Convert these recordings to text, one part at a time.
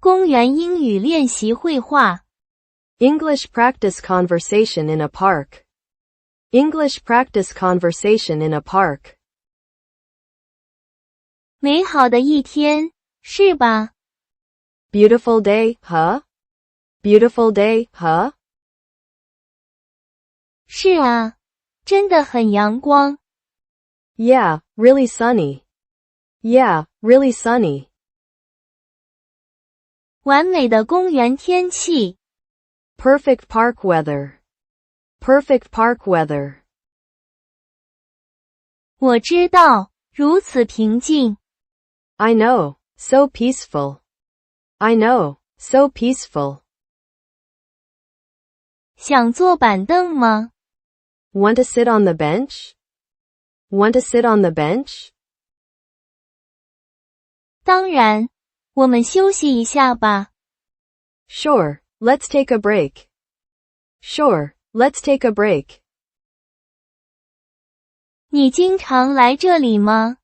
公园英语练习绘画。English practice conversation in a park. English practice conversation in a park. 美好的一天，是吧？ Beautiful day, huh? Beautiful day, huh? 是啊，真的很阳光。Yeah, really sunny. Yeah, really sunny. 完美的公园天气。Perfect park weather. Perfect park weather. 我知道，如此平静。I know, so peaceful. I know, so peaceful. 想坐板凳吗？ Want to sit on the bench? Want to sit on the bench? 当然，我们休息一下吧。Sure, let's take a break. Sure, let's take a break. 你经常来这里吗？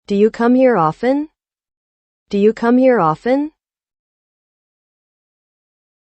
Do you come here often? Do you come here often?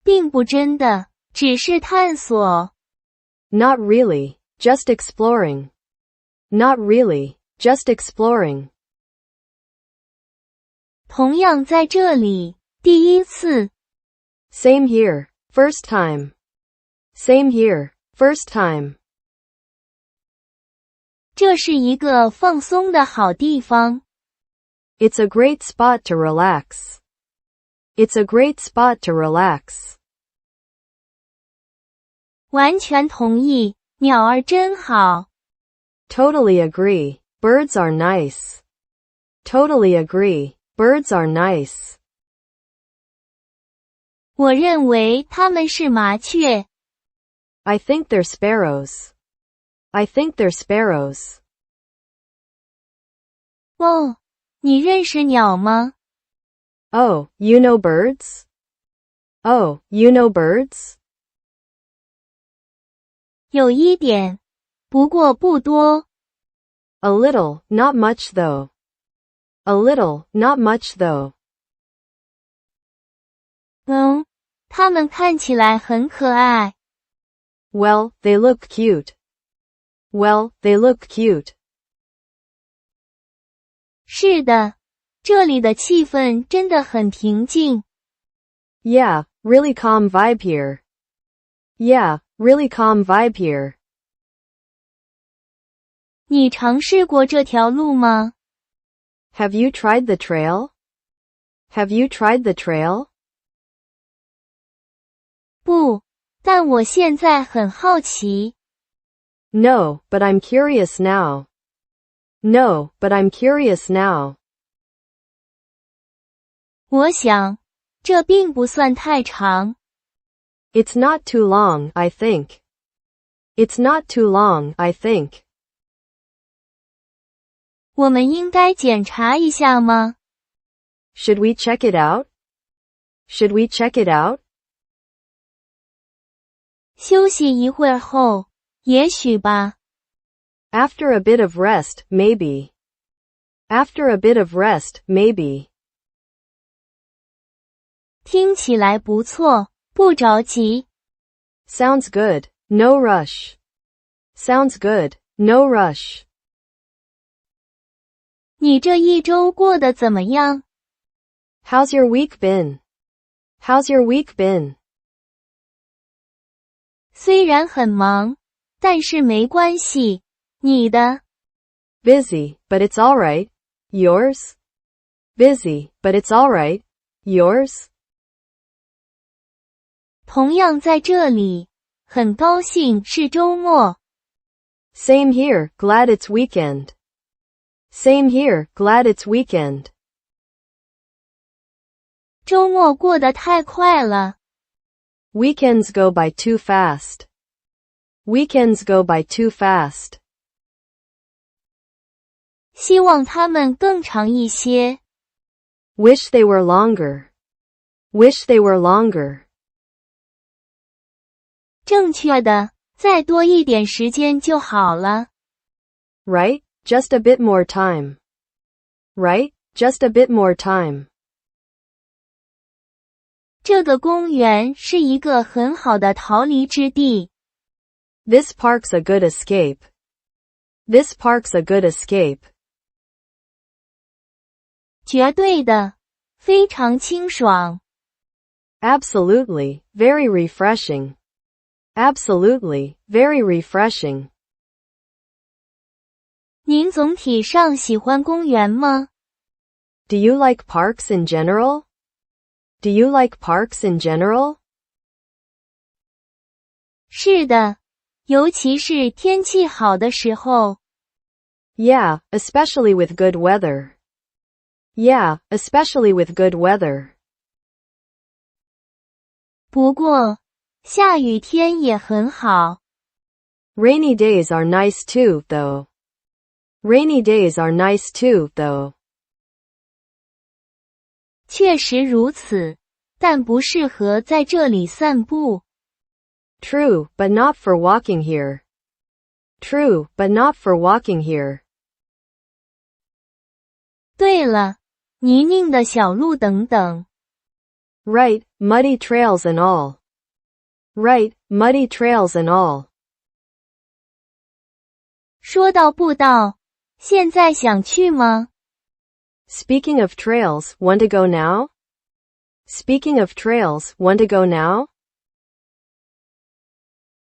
并不真的，只是探索。Not really, just exploring. Not really, just exploring. 同样在这里，第一次。Same here, first time. Same here, first time. 这是一个放松的好地方。It's a great spot to relax. It's a great spot to relax. 完全同意，鸟儿真好。Totally agree, birds are nice. Totally agree, birds are nice. 我认为它们是麻雀。I think they're sparrows. I think they're sparrows. 哦，你认识鸟吗？ Oh, you know birds? Oh, you know birds? 有一点，不过不多。A little, not much though. A little, not much though. 它们看起来很可爱。Well, they look cute. Well, they look cute. 是的，这里的气氛真的很平静。Yeah, really calm vibe here. Yeah, really calm vibe here. 你尝试过这条路吗？ Have you tried the trail? Have you tried the trail? 不，但我现在很好奇。No, but I'm curious now. No, but I'm curious now. 我想，这并不算太长。It's not too long, I think. It's not too long, I think. 我们应该检查一下吗？ Should we check it out? Should we check it out? 休息一会儿后，也许吧。After a bit of rest, maybe. After a bit of rest, maybe. 听起来不错，不着急。Sounds good, no rush. Sounds good, no rush. 你这一周过得怎么样？ How's your week been? How's your week been? 虽然很忙，但是没关系。你的？ Busy, but it's alright. Yours? Busy, but it's alright. Yours? 同样在这里，很高兴是周末。Same here, glad it's weekend. Same here, glad it's weekend. 周末过得太快了。Weekends go by too fast. Weekends go by too fast. 希望它们更长一些。Wish they were longer. Wish they were longer. 正确的，再多一点时间就好了。Right? Just a bit more time. Right? Just a bit more time. 这个公园是一个很好的逃离之地。This park's a good escape. This park's a good escape. 绝对的，非常清爽。Absolutely, very refreshing. Absolutely, very refreshing. 您总体上喜欢公园吗？ Do you like parks in general? Do you like parks in general? 是的，尤其是天气好的时候。Yeah, especially with good weather. Yeah, especially with good weather. 不过，下雨天也很好。Rainy days are nice too, though. Rainy days are nice too, though. 确实如此，但不适合在这里散步。True, but not for walking here. True, but not for walking here. 对了，泥泞的小路等等。Right, muddy trails and all. Right, muddy trails and all. 说到步道，现在想去吗？ Speaking of trails, want to go now? Speaking of trails, want to go now?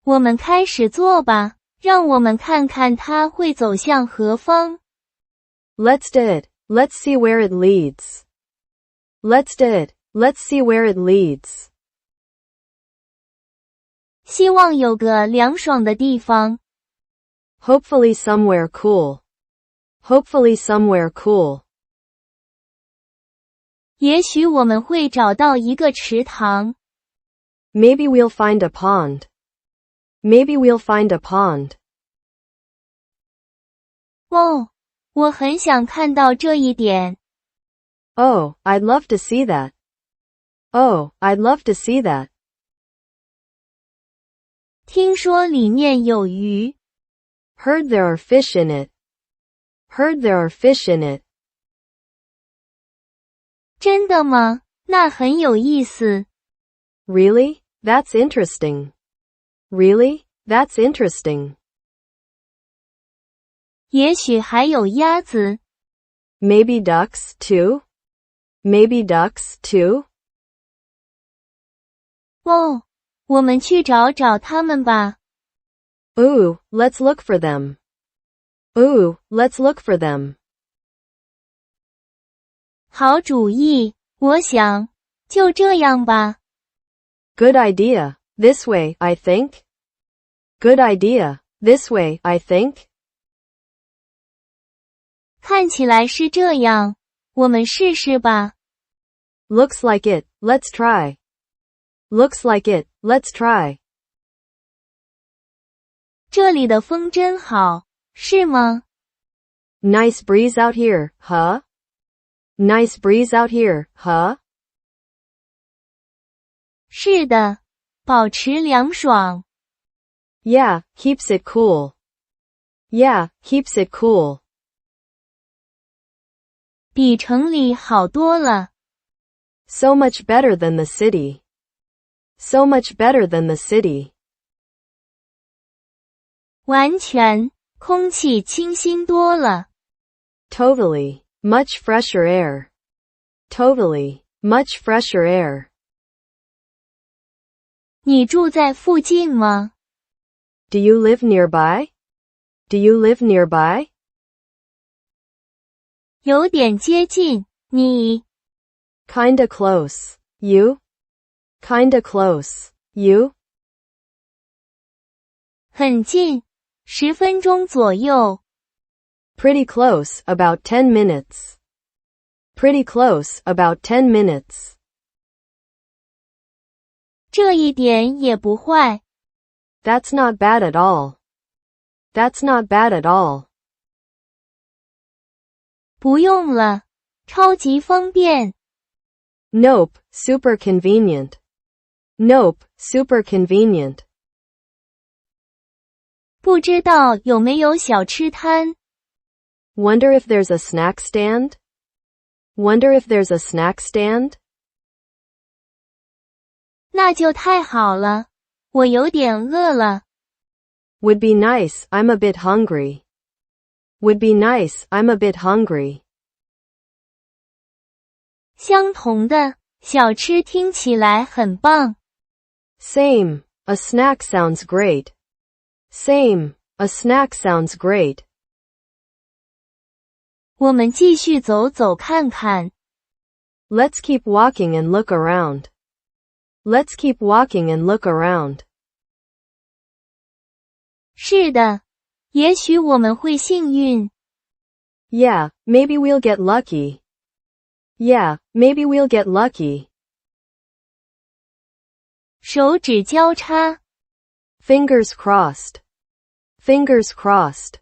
我们开始做吧，让我们看看它会走向何方。Let's do it. Let's see where it leads. Let's do it. Let's see where it leads. 希望有个凉爽的地方。Hopefully somewhere cool. Hopefully somewhere cool. 也许我们会找到一个池塘。Maybe we'll find a pond. Maybe we'll find a pond. 哦，我很想看到这一点。Oh, I'd love to see that. Oh, I'd love to see that. 听说里面有鱼。Heard there are fish in it. Heard there are fish in it. 真的吗？那很有意思。Really? That's interesting. Really? That's interesting. 也许还有鸭子。Maybe ducks, too? Maybe ducks, too? 哦，我们去找找它们吧。Ooh, let's look for them. Ooh, let's look for them. 好主意，我想，就这样吧。Good idea. This way, I think. Good idea. This way, I think. 看起来是这样，我们试试吧。Looks like it. Let's try. Looks like it. Let's try. 这里的风真好，是吗？ Nice breeze out here, huh? Nice breeze out here, huh? 是的，保持凉爽。Yeah, keeps it cool. Yeah, keeps it cool. 比城里好多了。So much better than the city. So much better than the city. 完全，空气清新多了。Totally. Much fresher air. Totally. Much fresher air. 你住在附近吗？ Do you live nearby? Do you live nearby? 有点接近，你。Kinda close. You? Kinda close. You? 很近，10分钟左右。Pretty close, about 10 minutes. Pretty close, about 10 minutes. 这一点也不坏。That's not bad at all. That's not bad at all. 不用了，超级方便。Nope, super convenient. Nope, super convenient. 不知道有没有小吃摊？ Wonder if there's a snack stand? Wonder if there's a snack stand? 那就太好了，我有点饿了。Would be nice, I'm a bit hungry. Would be nice, I'm a bit hungry. 相同的，小吃听起来很棒。Same, a snack sounds great. Same, a snack sounds great. 我们继续走走看看。Let's keep walking and look around. Let's keep walking and look around. 是的，也许我们会幸运。Yeah, maybe we'll get lucky. Yeah, maybe we'll get lucky. 手指交叉。 Fingers crossed. Fingers crossed.